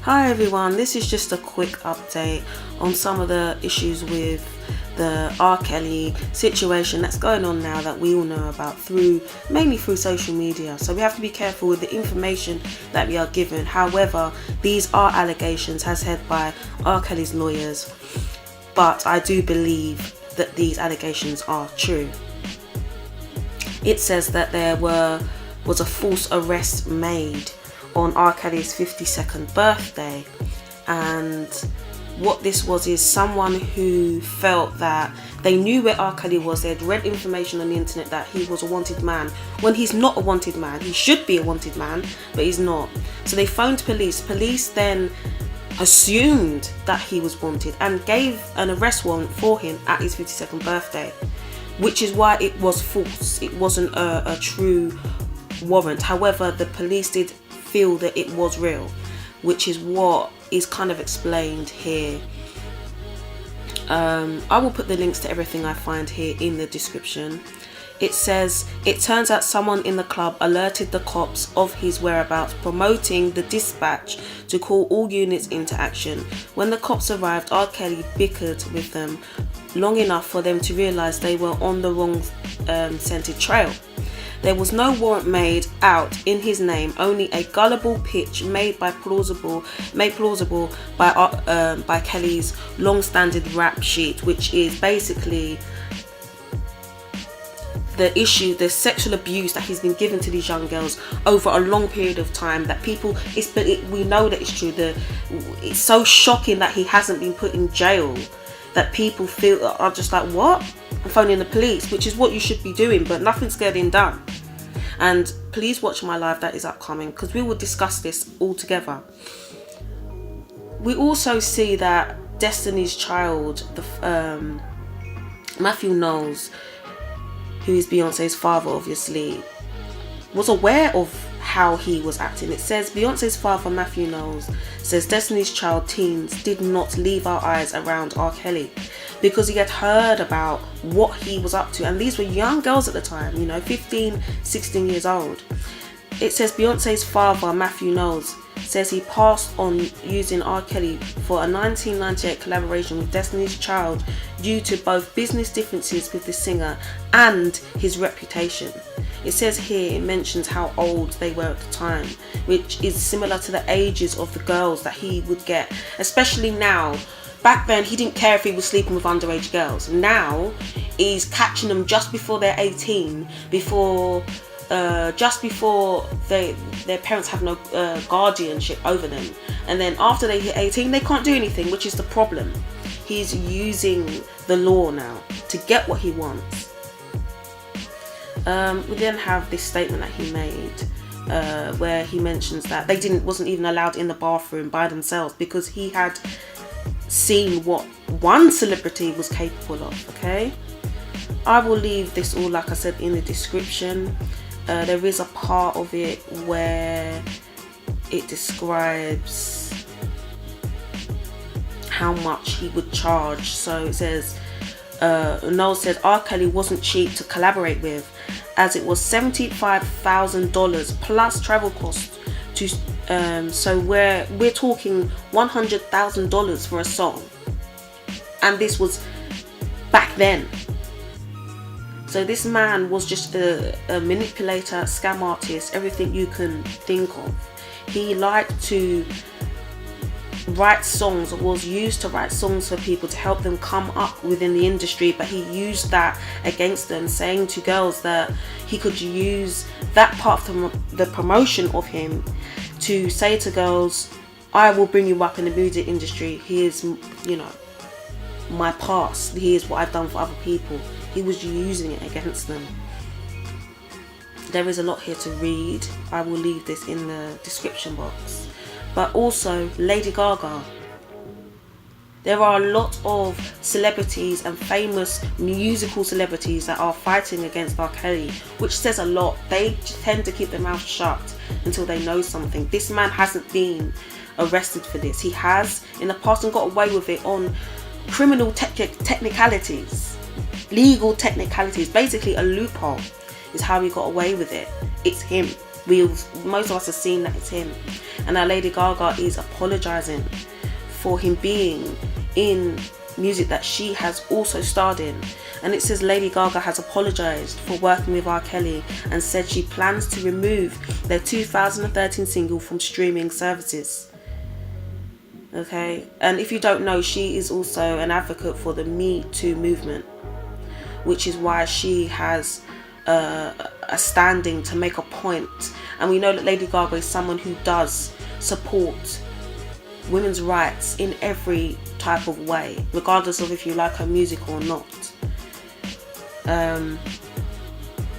Hi everyone, this is just a quick update on some of the issues with the R. Kelly situation that's going on now that we all know about mainly through social media. So we have to be careful with the information that we are given. However, these are allegations as said by R. Kelly's lawyers, but I do believe that these allegations are true. It says that there was a false arrest made on R. Kelly's 52nd birthday, and what this was is someone who felt that they knew where R. Kelly was. They had read information on the internet that he was a wanted man when he's not a wanted man. He should be a wanted man, but he's not. So they phoned police. Police then assumed that he was wanted and gave an arrest warrant for him at his 52nd birthday, which is why it was false. It wasn't a true warrant. However, the police did feel that it was real, which is what is kind of explained here. I will put the links to everything I find here in the description. It says, it turns out someone in the club alerted the cops of his whereabouts, promoting the dispatch to call all units into action. When the cops arrived, R. Kelly bickered with them long enough for them to realise they were on the wrong scented trail. There was no warrant made out in his name, only a gullible pitch made plausible by Kelly's long-standing rap sheet, which is basically the issue, the sexual abuse that he's been given to these young girls over a long period of time. That we know that it's true. It's so shocking that he hasn't been put in jail that people are just like, what? I'm phoning the police, which is what you should be doing, but nothing's getting done. And please watch my live that is upcoming, because we will discuss this all together. We also see that Destiny's Child, Matthew Knowles, who is Beyonce's father, obviously, was aware of how he was acting. It says Beyonce's father, Matthew Knowles, says Destiny's Child teens did not leave our eyes around R. Kelly because he had heard about what he was up to, and these were young girls at the time, 15, 16 years old. It says Beyonce's father, Matthew Knowles, says he passed on using R. Kelly for a 1998 collaboration with Destiny's Child due to both business differences with the singer and his reputation. It says here, it mentions how old they were at the time, which is similar to the ages of the girls that he would get, especially now. Back then, he didn't care if he was sleeping with underage girls. Now, he's catching them just before they're 18, just before their parents have no guardianship over them. And then after they hit 18, they can't do anything, which is the problem. He's using the law now to get what he wants. We then have this statement that he made where he mentions that they wasn't even allowed in the bathroom by themselves because he had seen what one celebrity was capable of. Okay, I will leave this all, like I said, in the description. There is a part of it where it describes how much he would charge. So it says, Noel said R. Kelly wasn't cheap to collaborate with, as it was $75,000 plus travel costs. So we're talking $100,000 for a song, and this was back then. So this man was just a manipulator, scam artist, everything you can think of. He liked to write songs, or was used to write songs for people to help them come up within the industry, but he used that against them, saying to girls that he could use that part of the promotion of him to say to girls, I will bring you up in the music industry. Here's, my past. Here's what I've done for other people. He was using it against them. There is a lot here to read. I will leave this in the description box. But also Lady Gaga. There are a lot of celebrities and famous musical celebrities that are fighting against R. Kelly, which says a lot. They tend to keep their mouth shut until they know something. This man hasn't been arrested for this. He has in the past and got away with it on criminal technicalities, legal technicalities. Basically a loophole is how he got away with it. It's him. Most of us have seen that it's him. And now Lady Gaga is apologizing for him being in music that she has also starred in. And it says Lady Gaga has apologized for working with R. Kelly and said she plans to remove their 2013 single from streaming services. Okay, and if you don't know, she is also an advocate for the Me Too movement, which is why she has a standing to make a point. And we know that Lady Gaga is someone who does support women's rights in every type of way, regardless of if you like her music or not.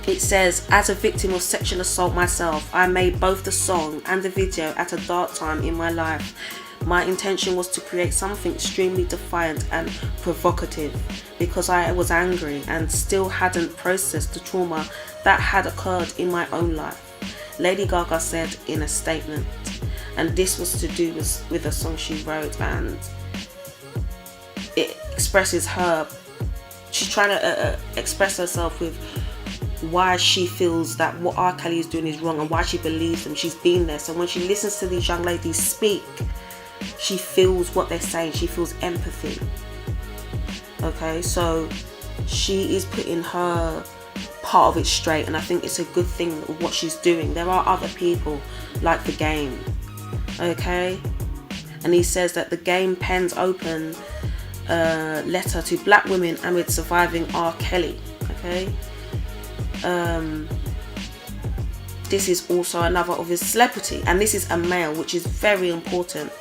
It says, as a victim of sexual assault myself, I made both the song and the video at a dark time in my life. My intention was to create something extremely defiant and provocative because I was angry and still hadn't processed the trauma that had occurred in my own life, Lady Gaga said in a statement. And this was to do with a song she wrote, and it expresses her, she's trying to express herself with why she feels that what R. Kelly is doing is wrong and why she believes them. She's been there, so when she listens to these young ladies speak, she feels what they're saying, she feels empathy. Okay, so she is putting her part of it straight, and I think it's a good thing what she's doing. There are other people like The Game, okay, and he says that The Game pens open letter to black women amid surviving R. Kelly. Okay, this is also another of his celebrity, and this is a male, which is very important.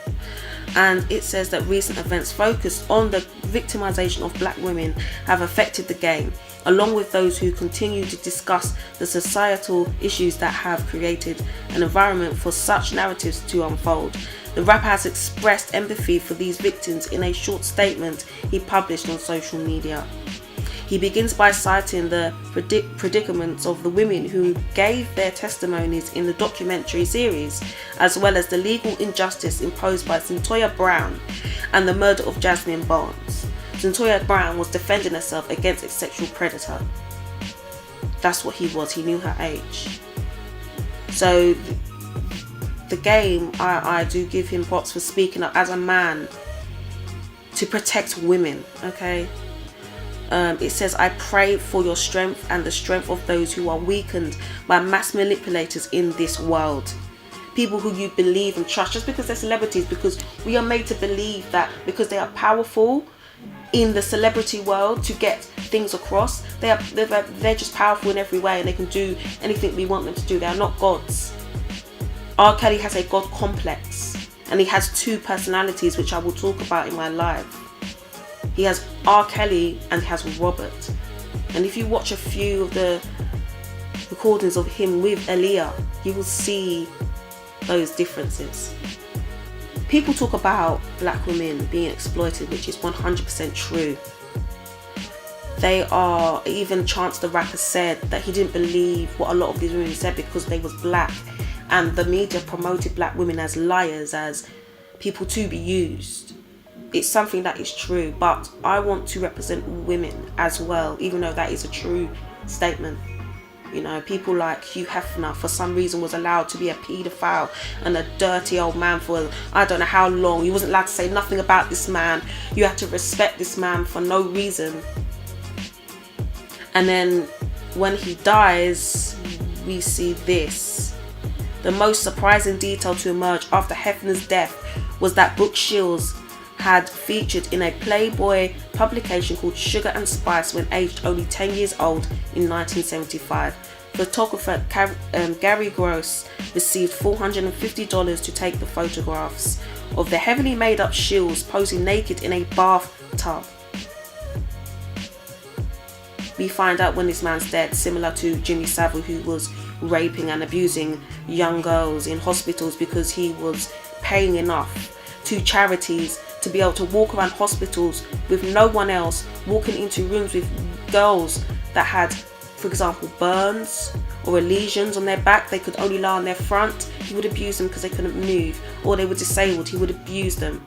And it says that recent events focused on the victimization of black women have affected The Game, along with those who continue to discuss the societal issues that have created an environment for such narratives to unfold. The rapper has expressed empathy for these victims in a short statement he published on social media. He begins by citing the predicaments of the women who gave their testimonies in the documentary series, as well as the legal injustice imposed by Cyntoia Brown and the murder of Jasmine Barnes. Cyntoia Brown was defending herself against a sexual predator. That's what he was. He knew her age. So The Game, I do give him props for speaking up as a man to protect women. Okay. It says, I pray for your strength and the strength of those who are weakened by mass manipulators in this world. People who you believe and trust just because they're celebrities, because we are made to believe that because they are powerful in the celebrity world to get things across, they're just powerful in every way and they can do anything we want them to do. They are not gods. R. Kelly has a god complex, and he has two personalities, which I will talk about in my live. He has R. Kelly and he has Robert. And if you watch a few of the recordings of him with Aaliyah, you will see those differences. People talk about black women being exploited, which is 100% true. They are, even Chance the Rapper said that he didn't believe what a lot of these women said because they was black. And the media promoted black women as liars, as people to be used. It's something that is true, but I want to represent women as well, even though that is a true statement. You know, people like Hugh Hefner, for some reason, was allowed to be a paedophile and a dirty old man for I don't know how long. You wasn't allowed to say nothing about this man. You had to respect this man for no reason. And then when he dies, we see this. The most surprising detail to emerge after Hefner's death was that Brooke Shields had featured in a Playboy publication called Sugar and Spice when aged only 10 years old in 1975. Photographer Gary Gross received $450 to take the photographs of the heavily made up Shields posing naked in a bathtub. We find out when this man's dead, similar to Jimmy Savile, who was raping and abusing young girls in hospitals because he was paying enough to charities to be able to walk around hospitals with no one else, walking into rooms with girls that had, for example, burns or lesions on their back. They could only lie on their front. He would abuse them because they couldn't move, or they were disabled. He would abuse them.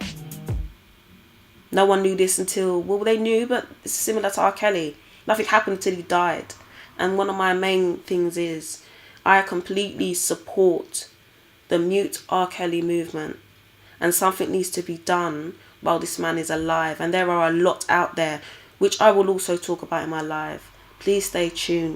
No one knew this until, well, they knew, but it's similar to R. Kelly. Nothing happened until he died. And one of my main things is I completely support the MuteRKelly movement, and something needs to be done while this man is alive. And there are a lot out there, which I will also talk about in my live. Please stay tuned.